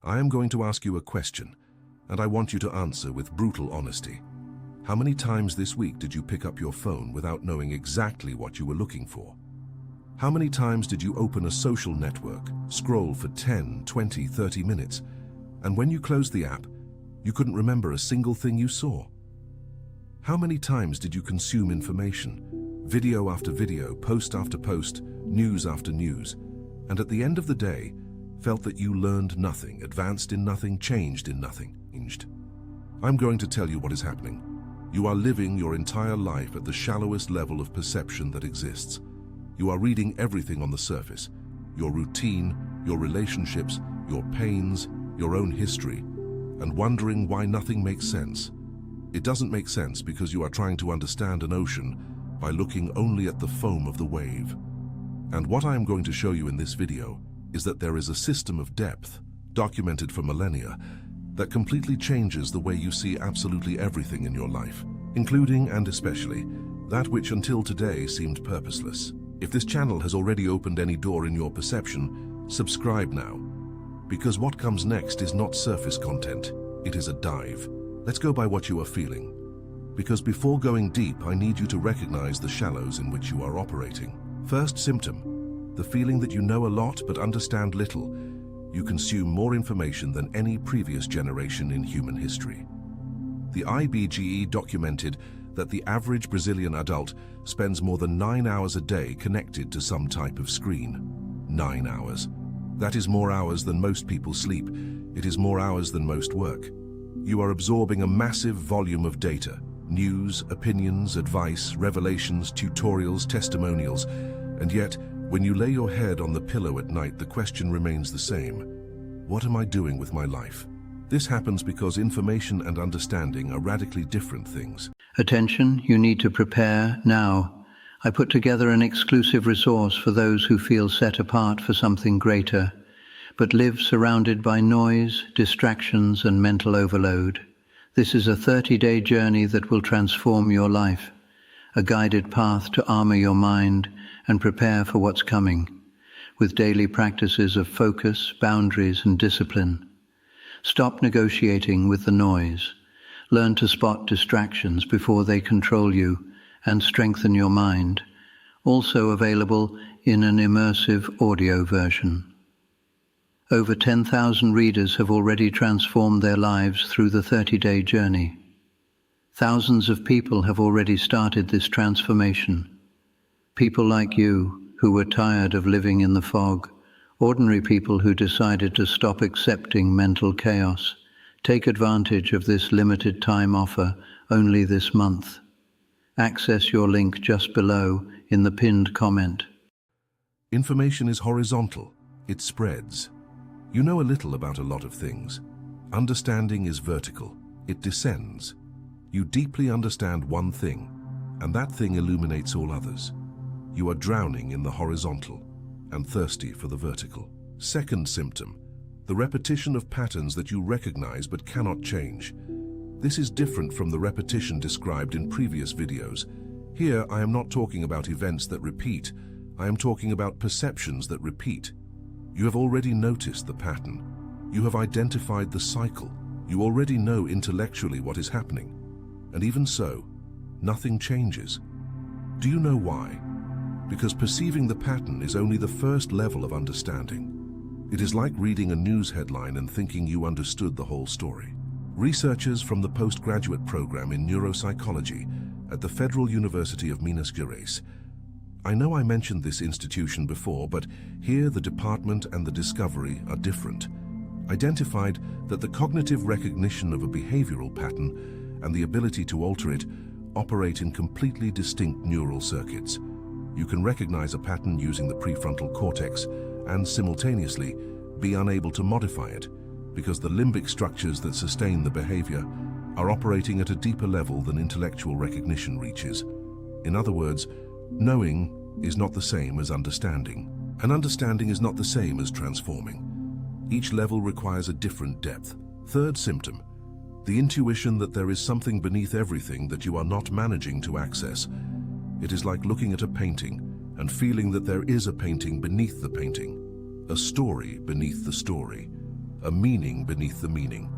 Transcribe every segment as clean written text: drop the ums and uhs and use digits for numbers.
I am going to ask you a question, and I want you to answer with brutal honesty. How many times this week did you pick up your phone without knowing exactly what you were looking for? How many times did you open a social network, scroll for 10, 20, 30 minutes, and when you closed the app, you couldn't remember a single thing you saw? How many times did you consume information, video after video, post after post, news after news, and at the end of the day, felt that you learned nothing, advanced in nothing, changed in nothing? I'm going to tell you what is happening. You are living your entire life at the shallowest level of perception that exists. You are reading everything on the surface, your routine, your relationships, your pains, your own history, and wondering why nothing makes sense. It doesn't make sense because you are trying to understand an ocean by looking only at the foam of the wave. And what I am going to show you in this video is that there is a system of depth, documented for millennia, that completely changes the way you see absolutely everything in your life, including and especially that which until today seemed purposeless. If this channel has already opened any door in your perception, subscribe now, because what comes next is not surface content, it is a dive. Let's go by what you are feeling, because before going deep, I need you to recognize the shallows in which you are operating. First symptom, the feeling that you know a lot but understand little. You consume more information than any previous generation in human history. The IBGE documented that the average Brazilian adult spends more than 9 hours a day connected to some type of screen. 9 hours. That is more hours than most people sleep. It is more hours than most work. You are absorbing a massive volume of data, news, opinions, advice, revelations, tutorials, testimonials, and yet, when you lay your head on the pillow at night, the question remains the same. What am I doing with my life? This happens because information and understanding are radically different things. Attention, you need to prepare now. I put together an exclusive resource for those who feel set apart for something greater, but live surrounded by noise, distractions, and mental overload. This is a 30-day journey that will transform your life, a guided path to armor your mind and prepare for what's coming, with daily practices of focus, boundaries, and discipline. Stop negotiating with the noise. Learn to spot distractions before they control you and strengthen your mind. Also available in an immersive audio version. Over 10,000 readers have already transformed their lives through the 30-day journey. Thousands of people have already started this transformation. People like you, who were tired of living in the fog, ordinary people who decided to stop accepting mental chaos. Take advantage of this limited time offer only this month. Access your link just below in the pinned comment. Information is horizontal. It spreads. You know a little about a lot of things. Understanding is vertical. It descends. You deeply understand one thing, and that thing illuminates all others. You are drowning in the horizontal and thirsty for the vertical. Second symptom, the repetition of patterns that you recognize but cannot change. This is different from the repetition described in previous videos. Here, I am not talking about events that repeat. I am talking about perceptions that repeat. You have already noticed the pattern. You have identified the cycle. You already know intellectually what is happening. And even so, nothing changes. Do you know why? Because perceiving the pattern is only the first level of understanding. It is like reading a news headline and thinking you understood the whole story. Researchers from the postgraduate program in neuropsychology at the Federal University of Minas Gerais. I know I mentioned this institution before, but here the department and the discovery are different. Identified that the cognitive recognition of a behavioral pattern and the ability to alter it operate in completely distinct neural circuits. You can recognize a pattern using the prefrontal cortex and simultaneously be unable to modify it because the limbic structures that sustain the behavior are operating at a deeper level than intellectual recognition reaches. In other words, knowing is not the same as understanding, and understanding is not the same as transforming. Each level requires a different depth. Third symptom, the intuition that there is something beneath everything that you are not managing to access. It is like looking at a painting and feeling that there is a painting beneath the painting, a story beneath the story, a meaning beneath the meaning.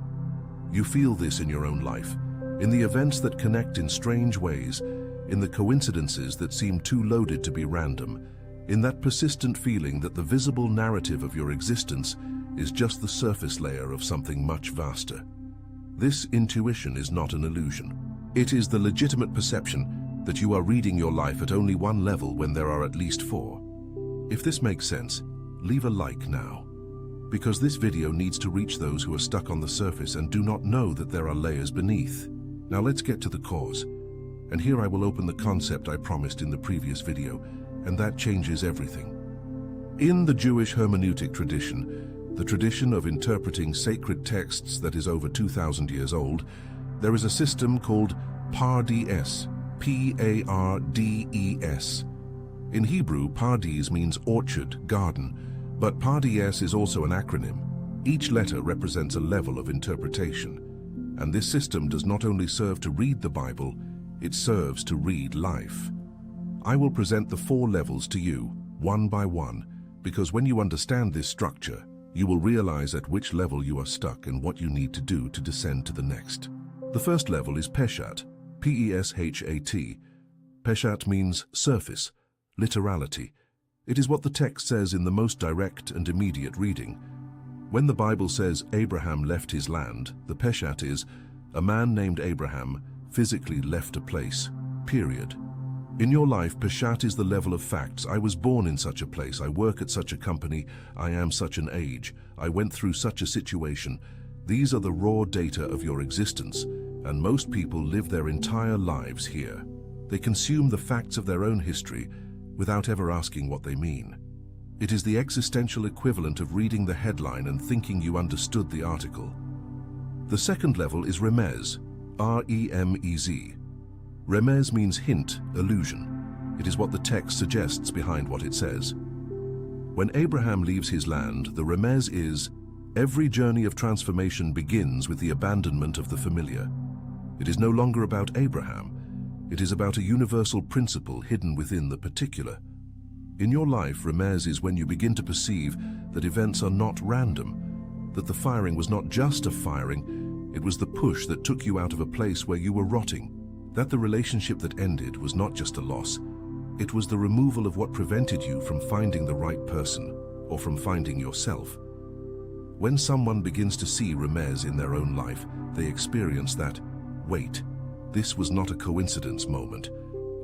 You feel this in your own life, in the events that connect in strange ways, in the coincidences that seem too loaded to be random, in that persistent feeling that the visible narrative of your existence is just the surface layer of something much vaster. This intuition is not an illusion. It is the legitimate perception that you are reading your life at only one level when there are at least four. If this makes sense, leave a like now, because this video needs to reach those who are stuck on the surface and do not know that there are layers beneath. Now let's get to the cause. And here I will open the concept I promised in the previous video, and that changes everything. In the Jewish hermeneutic tradition, the tradition of interpreting sacred texts that is over 2,000 years old, there is a system called Pardes, P-A-R-D-E-S. In Hebrew, Pardes means orchard, garden, but Pardes is also an acronym. Each letter represents a level of interpretation, and this system does not only serve to read the Bible, it serves to read life. I will present the four levels to you, one by one, because when you understand this structure, you will realize at which level you are stuck and what you need to do to descend to the next. The first level is Peshat, P-E-S-H-A-T. Peshat means surface, literality. It is what the text says in the most direct and immediate reading. When the Bible says Abraham left his land, the Peshat is, a man named Abraham physically left a place, period. In your life, Peshat is the level of facts. I was born in such a place, I work at such a company, I am such an age, I went through such a situation. These are the raw data of your existence, and most people live their entire lives here. They consume the facts of their own history without ever asking what they mean. It is the existential equivalent of reading the headline and thinking you understood the article. The second level is Remez, R-E-M-E-Z. Remez means hint, illusion. It is what the text suggests behind what it says. When Abraham leaves his land, the Remez is, every journey of transformation begins with the abandonment of the familiar. It is no longer about Abraham. It is about a universal principle hidden within the particular. In your life, Remez is when you begin to perceive that events are not random, that the firing was not just a firing, it was the push that took you out of a place where you were rotting, that the relationship that ended was not just a loss, it was the removal of what prevented you from finding the right person or from finding yourself. When someone begins to see Remez in their own life, they experience that, wait, this was not a coincidence moment,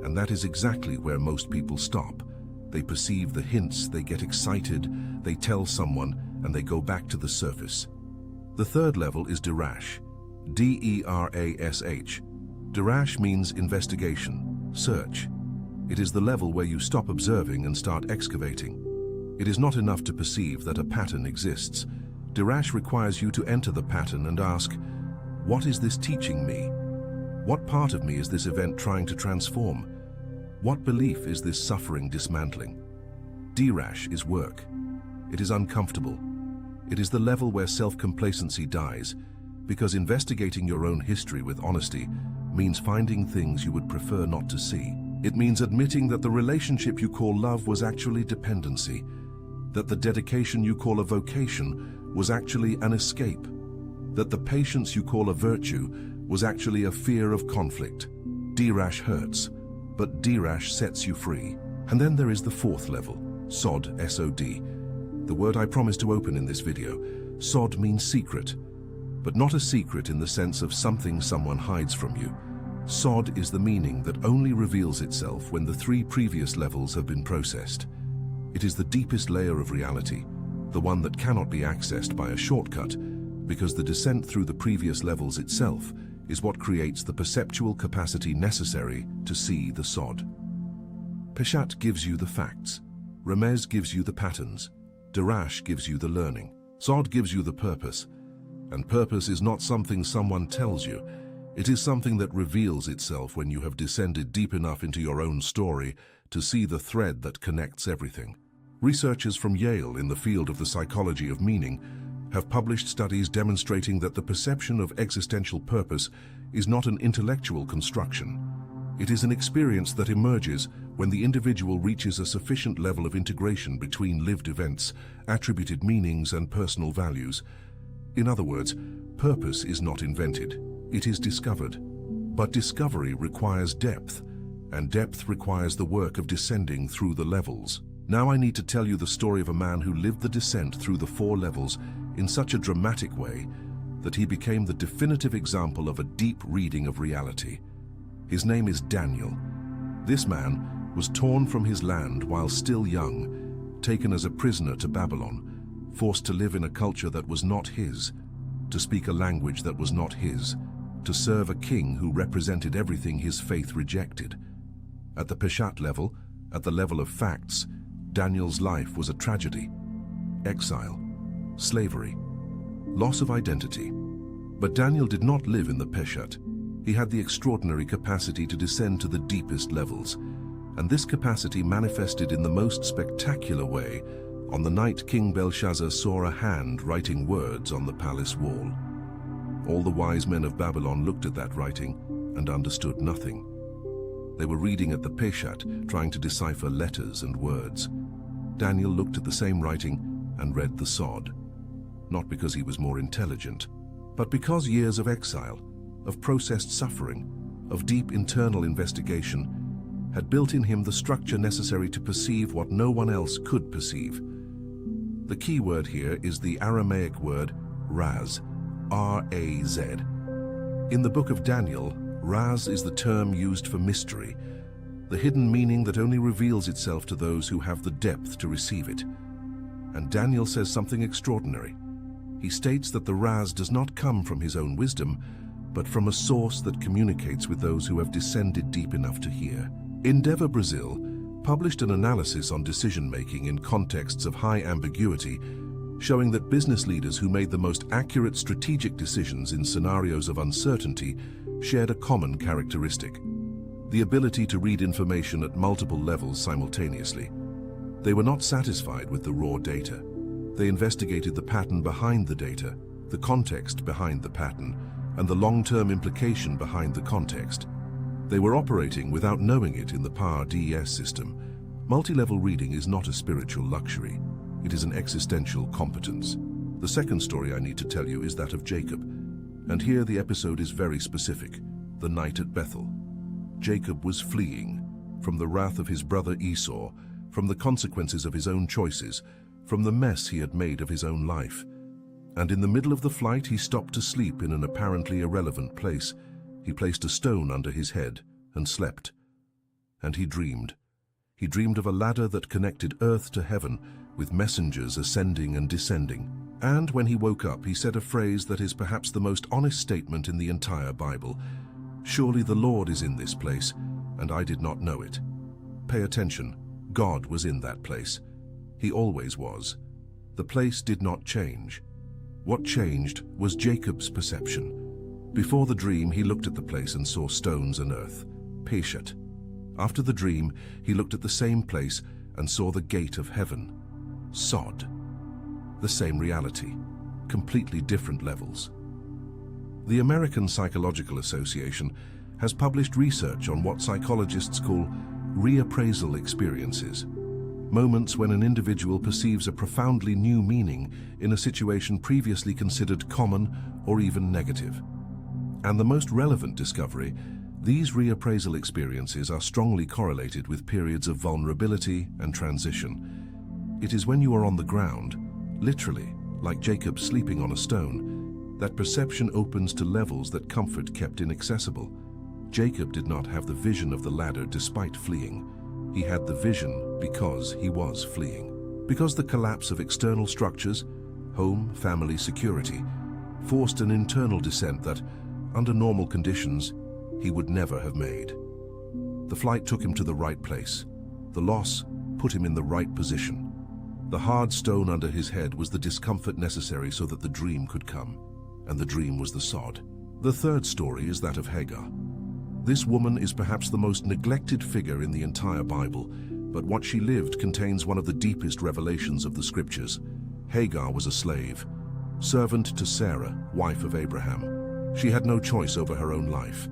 and that is exactly where most people stop. They perceive the hints, they get excited, they tell someone, and they go back to the surface. The third level is Derash, D-E-R-A-S-H. Derash means investigation, search. It is the level where you stop observing and start excavating. It is not enough to perceive that a pattern exists. Derash requires you to enter the pattern and ask, what is this teaching me? What part of me is this event trying to transform? What belief is this suffering dismantling? Derash is work. It is uncomfortable. It is the level where self-complacency dies, because investigating your own history with honesty means finding things you would prefer not to see. It means admitting that the relationship you call love was actually dependency, that the dedication you call a vocation was actually an escape, that the patience you call a virtue was actually a fear of conflict. Derash hurts, but Derash sets you free. And then there is the fourth level, Sod, S-O-D. The word I promised to open in this video. Sod means secret, but not a secret in the sense of something someone hides from you. Sod is the meaning that only reveals itself when the three previous levels have been processed. It is the deepest layer of reality, the one that cannot be accessed by a shortcut, because the descent through the previous levels itself is what creates the perceptual capacity necessary to see the Sod. Peshat gives you the facts. Remez gives you the patterns. Derash gives you the learning. Sod gives you the purpose. And purpose is not something someone tells you. It is something that reveals itself when you have descended deep enough into your own story to see the thread that connects everything. Researchers from Yale in the field of the psychology of meaning have published studies demonstrating that the perception of existential purpose is not an intellectual construction. It is an experience that emerges when the individual reaches a sufficient level of integration between lived events, attributed meanings, and personal values. In other words, purpose is not invented, it is discovered. But discovery requires depth, and depth requires the work of descending through the levels. Now I need to tell you the story of a man who lived the descent through the 4 levels in such a dramatic way that he became the definitive example of a deep reading of reality. His name is Daniel. This man was torn from his land while still young, taken as a prisoner to Babylon, forced to live in a culture that was not his, to speak a language that was not his, to serve a king who represented everything his faith rejected. At the Peshat level, at the level of facts, Daniel's life was a tragedy. Exile, slavery, loss of identity. But Daniel did not live in the Peshat. He had the extraordinary capacity to descend to the deepest levels, and this capacity manifested in the most spectacular way on the night King Belshazzar saw a hand writing words on the palace wall. All the wise men of Babylon looked at that writing and understood nothing. They were reading at the Peshat, trying to decipher letters and words. Daniel looked at the same writing and read the Sod, not because he was more intelligent, but because years of exile, of processed suffering, of deep internal investigation, had built in him the structure necessary to perceive what no one else could perceive. The key word here is the Aramaic word Raz, R-A-Z. In the book of Daniel, Raz is the term used for mystery, the hidden meaning that only reveals itself to those who have the depth to receive it. And Daniel says something extraordinary. He states that the Raz does not come from his own wisdom, but from a source that communicates with those who have descended deep enough to hear. Endeavor Brazil published an analysis on decision-making in contexts of high ambiguity, showing that business leaders who made the most accurate strategic decisions in scenarios of uncertainty shared a common characteristic: the ability to read information at multiple levels simultaneously. They were not satisfied with the raw data. They investigated the pattern behind the data, the context behind the pattern, and the long-term implication behind the context. They were operating without knowing it in the Power DES system. Multi-level reading is not a spiritual luxury. It is an existential competence. The second story I need to tell you is that of Jacob. And here the episode is very specific: the night at Bethel. Jacob was fleeing from the wrath of his brother Esau, from the consequences of his own choices, from the mess he had made of his own life. And in the middle of the flight, he stopped to sleep in an apparently irrelevant place. He placed a stone under his head and slept. And he dreamed. He dreamed of a ladder that connected earth to heaven, with messengers ascending and descending. And when he woke up, he said a phrase that is perhaps the most honest statement in the entire Bible: "Surely the Lord is in this place, and I did not know it." Pay attention. God was in that place. He always was. The place did not change. What changed was Jacob's perception. Before the dream, he looked at the place and saw stones and earth, Peshat. After the dream, he looked at the same place and saw the gate of heaven, Sod. The same reality, completely different levels. The American Psychological Association has published research on what psychologists call reappraisal experiences, moments when an individual perceives a profoundly new meaning in a situation previously considered common or even negative. And the most relevant discovery: these reappraisal experiences are strongly correlated with periods of vulnerability and transition. It is when you are on the ground, literally, like Jacob sleeping on a stone, that perception opens to levels that comfort kept inaccessible. Jacob did not have the vision of the ladder despite fleeing. He had the vision because he was fleeing. Because the collapse of external structures, home, family, security, forced an internal descent that, under normal conditions, he would never have made. The flight took him to the right place. The loss put him in the right position. The hard stone under his head was the discomfort necessary so that the dream could come, and the dream was the sod. The third story is that of Hagar. This woman is perhaps the most neglected figure in the entire Bible, but what she lived contains one of the deepest revelations of the scriptures. Hagar was a slave, servant to Sarah, wife of Abraham. She had no choice over her own life.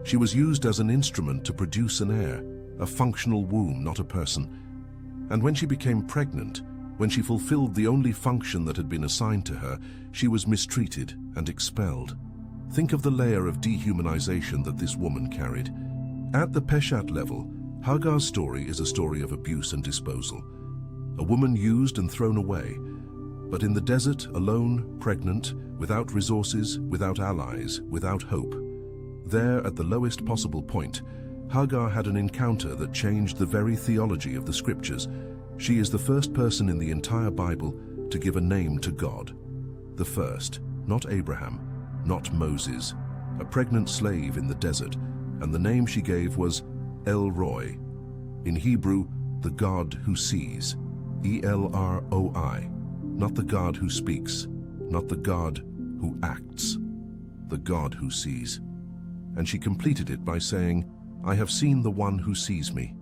She was used as an instrument to produce an heir, a functional womb, not a person. And when she became pregnant, When she fulfilled the only function that had been assigned to her, she was mistreated and expelled. Think of the layer of dehumanization that this woman carried. At the Peshat level, Hagar's story is a story of abuse and disposal. A woman used and thrown away. But in the desert, alone, pregnant, without resources, without allies, without hope. There, at the lowest possible point, Hagar had an encounter that changed the very theology of the scriptures. She is the first person in the entire Bible to give a name to God. The first, not Abraham, not Moses, a pregnant slave in the desert, and the name she gave was El Roi. In Hebrew, the God who sees, E-L-R-O-I, not the God who speaks, not the God who acts, the God who sees. And she completed it by saying, I have seen the one who sees me.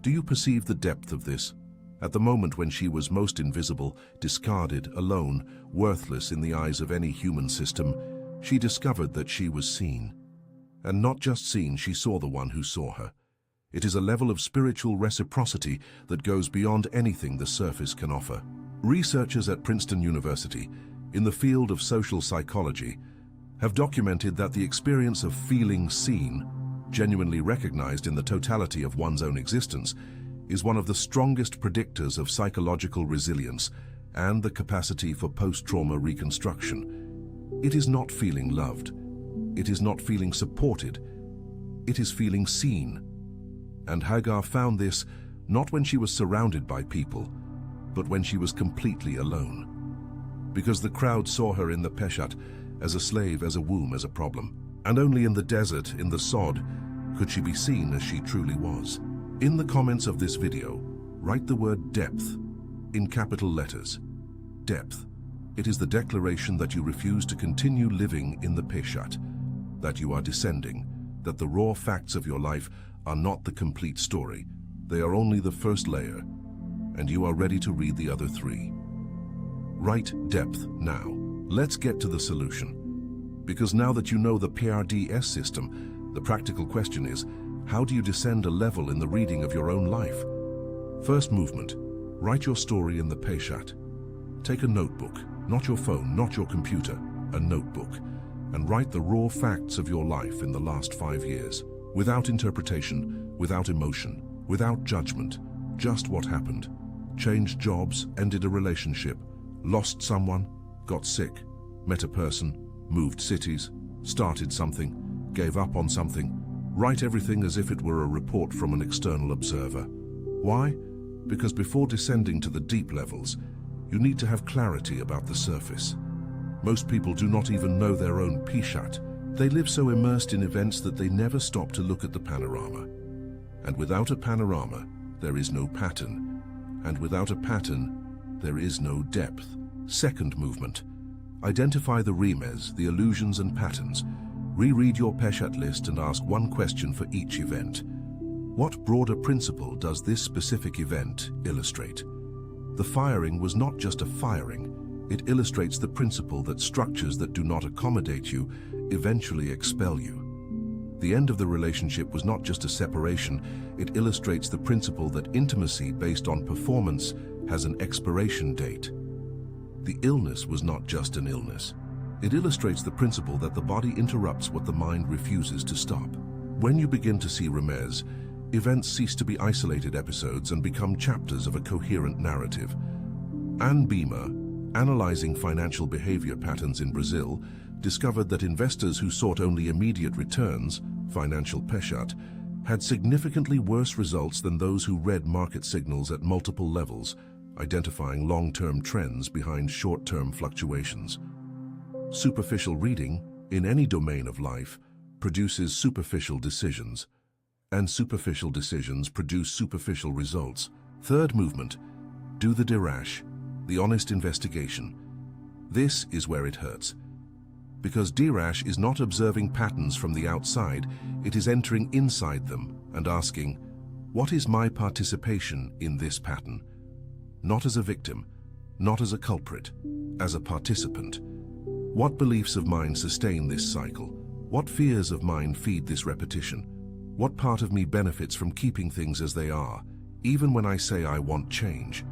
Do you perceive the depth of this? At the moment when she was most invisible, discarded, alone, worthless in the eyes of any human system, she discovered that she was seen. And not just seen, she saw the one who saw her. It is a level of spiritual reciprocity that goes beyond anything the surface can offer. Researchers at Princeton University, in the field of social psychology, have documented that the experience of feeling seen, genuinely recognized in the totality of one's own existence, is one of the strongest predictors of psychological resilience and the capacity for post-trauma reconstruction. It is not feeling loved. It is not feeling supported. It is feeling seen. And Hagar found this not when she was surrounded by people, but when she was completely alone. Because the crowd saw her in the Peshat as a slave, as a womb, as a problem. And only in the desert, in the sod, could she be seen as she truly was. In the comments of this video, write the word depth in capital letters. Depth. It is the declaration that you refuse to continue living in the Peshat, that you are descending, that the raw facts of your life are not the complete story. They are only the first layer, and you are ready to read the other three. Write depth now. Let's get to the solution. Because now that you know the PRDS system, the practical question is, how do you descend a level in the reading of your own life? First movement, write your story in the Peshat. Take a notebook, not your phone, not your computer, a notebook, and write the raw facts of your life in the last 5 years. Without interpretation, without emotion, without judgment, just what happened. Changed jobs, ended a relationship, lost someone, got sick, met a person, moved cities, started something, gave up on something. Write everything as if it were a report from an external observer. Why? Because before descending to the deep levels, you need to have clarity about the surface. Most people do not even know their own Peshat. They live so immersed in events that they never stop to look at the panorama. And without a panorama, there is no pattern. And without a pattern, there is no depth. Second movement. Identify the remez, the illusions and patterns. Reread your Peshat list and ask one question for each event. What broader principle does this specific event illustrate? The firing was not just a firing. It illustrates the principle that structures that do not accommodate you eventually expel you. The end of the relationship was not just a separation. It illustrates the principle that intimacy based on performance has an expiration date. The illness was not just an illness. It illustrates the principle that the body interrupts what the mind refuses to stop. When you begin to see remez, events cease to be isolated episodes and become chapters of a coherent narrative. Anne Beamer, analyzing financial behavior patterns in Brazil, discovered that investors who sought only immediate returns, financial Peshat, had significantly worse results than those who read market signals at multiple levels, identifying long-term trends behind short-term fluctuations. Superficial reading, in any domain of life, produces superficial decisions, and superficial decisions produce superficial results. Third movement, do the Dirash, the honest investigation. This is where it hurts. Because Dirash is not observing patterns from the outside, it is entering inside them and asking, what is my participation in this pattern? Not as a victim, not as a culprit, as a participant. What beliefs of mine sustain this cycle? What fears of mine feed this repetition? What part of me benefits from keeping things as they are, even when I say I want change?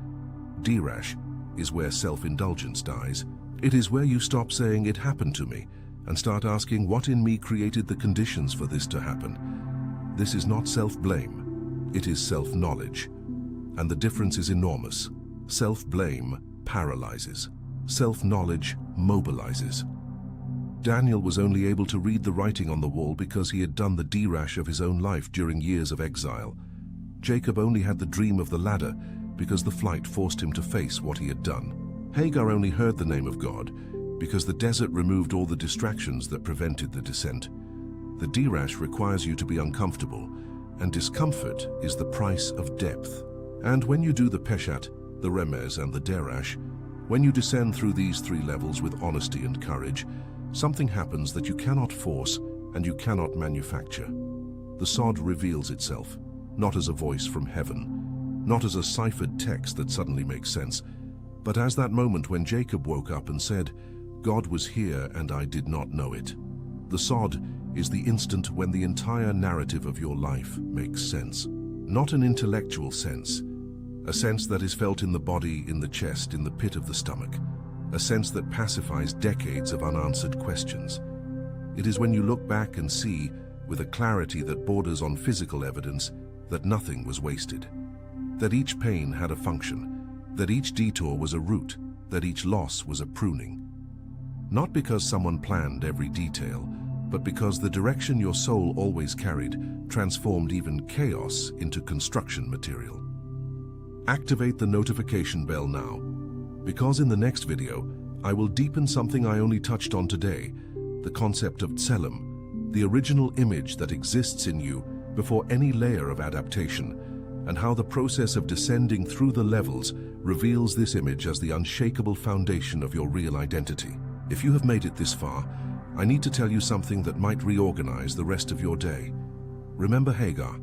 Dirash, is where self-indulgence dies. It is where you stop saying it happened to me and start asking what in me created the conditions for this to happen. This is not self-blame, it is self-knowledge. And the difference is enormous. Self-blame paralyzes. Self-knowledge mobilizes. Daniel was only able to read the writing on the wall because he had done the Dirash of his own life during years of exile. Jacob only had the dream of the ladder because the flight forced him to face what he had done. Hagar only heard the name of God because the desert removed all the distractions that prevented the descent. The Dirash requires you to be uncomfortable, and discomfort is the price of depth. And when you do the Peshat, the Remez and the Derash, when you descend through these three levels with honesty and courage, something happens that you cannot force and you cannot manufacture. The Sod reveals itself, not as a voice from heaven, not as a ciphered text that suddenly makes sense, but as that moment when Jacob woke up and said, "God was here and I did not know it." The Sod is the instant when the entire narrative of your life makes sense. Not an intellectual sense, a sense that is felt in the body, in the chest, in the pit of the stomach, a sense that pacifies decades of unanswered questions. It is when you look back and see, with a clarity that borders on physical evidence, that nothing was wasted, that each pain had a function, that each detour was a route, that each loss was a pruning. Not because someone planned every detail, but because the direction your soul always carried transformed even chaos into construction material. Activate the notification bell now, because in the next video, I will deepen something I only touched on today, the concept of Tselem, the original image that exists in you before any layer of adaptation, and how the process of descending through the levels reveals this image as the unshakable foundation of your real identity. If you have made it this far, I need to tell you something that might reorganize the rest of your day. Remember Hagar,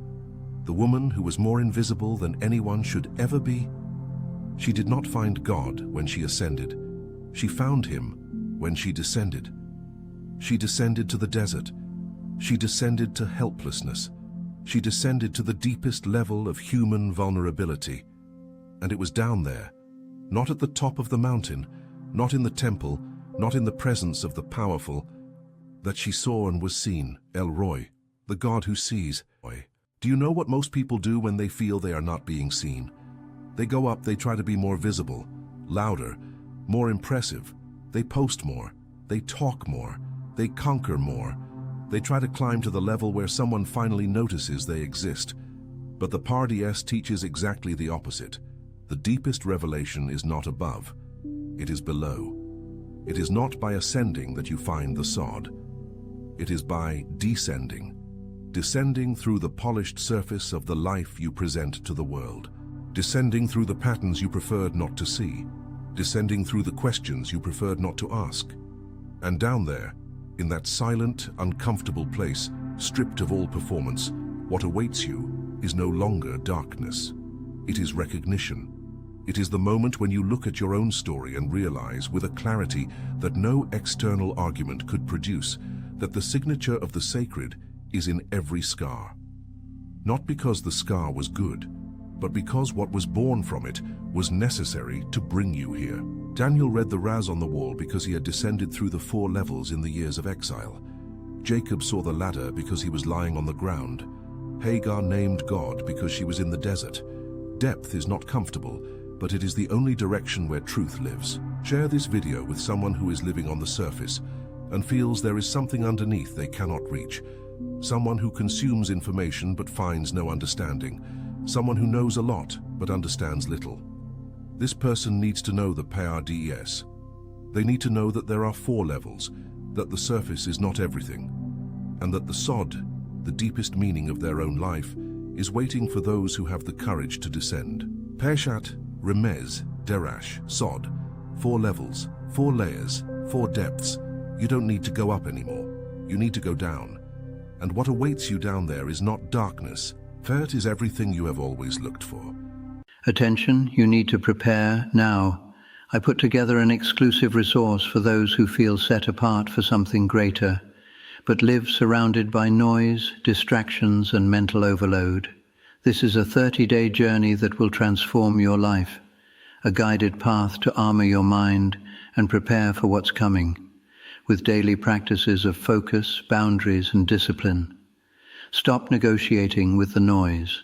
the woman who was more invisible than anyone should ever be? She did not find God when she ascended. She found him when she descended. She descended to the desert. She descended to helplessness. She descended to the deepest level of human vulnerability. And it was down there, not at the top of the mountain, not in the temple, not in the presence of the powerful, that she saw and was seen, El Roi, the God who sees. Do you know what most people do when they feel they are not being seen? They go up, they try to be more visible, louder, more impressive. They post more, they talk more, they conquer more. They try to climb to the level where someone finally notices they exist. But the Pardes teaches exactly the opposite. The deepest revelation is not above, it is below. It is not by ascending that you find the sod. It is by descending. Descending through the polished surface of the life you present to the world. Descending through the patterns you preferred not to see. Descending through the questions you preferred not to ask. And down there, in that silent, uncomfortable place, stripped of all performance, what awaits you is no longer darkness. It is recognition. It is the moment when you look at your own story and realize with a clarity that no external argument could produce that the signature of the sacred is in every scar. Not because the scar was good, but because what was born from it was necessary to bring you here. Daniel read the Raz on the wall because he had descended through the 4 levels in the years of exile. Jacob saw the ladder because he was lying on the ground. Hagar named God because she was in the desert. Depth is not comfortable, but it is the only direction where truth lives. Share this video with someone who is living on the surface and feels there is something underneath they cannot reach. Someone who consumes information but finds no understanding. Someone who knows a lot but understands little. This person needs to know the Pardes. They need to know that there are 4 levels, that the surface is not everything, and that the sod, the deepest meaning of their own life, is waiting for those who have the courage to descend. Peshat, Remez, Derash, Sod. 4 levels, 4 layers, 4 depths. You don't need to go up anymore. You need to go down. And what awaits you down there is not darkness. Fert is everything you have always looked for. Attention, you need to prepare now. I put together an exclusive resource for those who feel set apart for something greater, but live surrounded by noise, distractions, and mental overload. This is a 30-day journey that will transform your life. a guided path to armor your mind and prepare for what's coming, with daily practices of focus, boundaries, and discipline. Stop negotiating with the noise.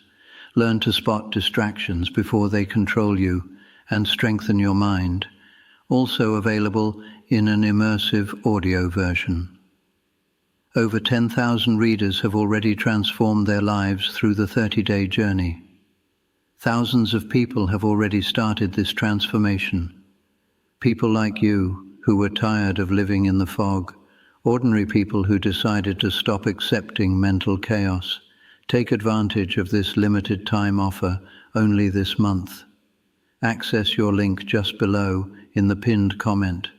Learn to spot distractions before they control you and strengthen your mind. Also available in an immersive audio version. Over 10,000 readers have already transformed their lives through the 30-day journey. Thousands of people have already started this transformation. People like you who were tired of living in the fog, ordinary people who decided to stop accepting mental chaos. Take advantage of this limited time offer only this month. Access your link just below in the pinned comment.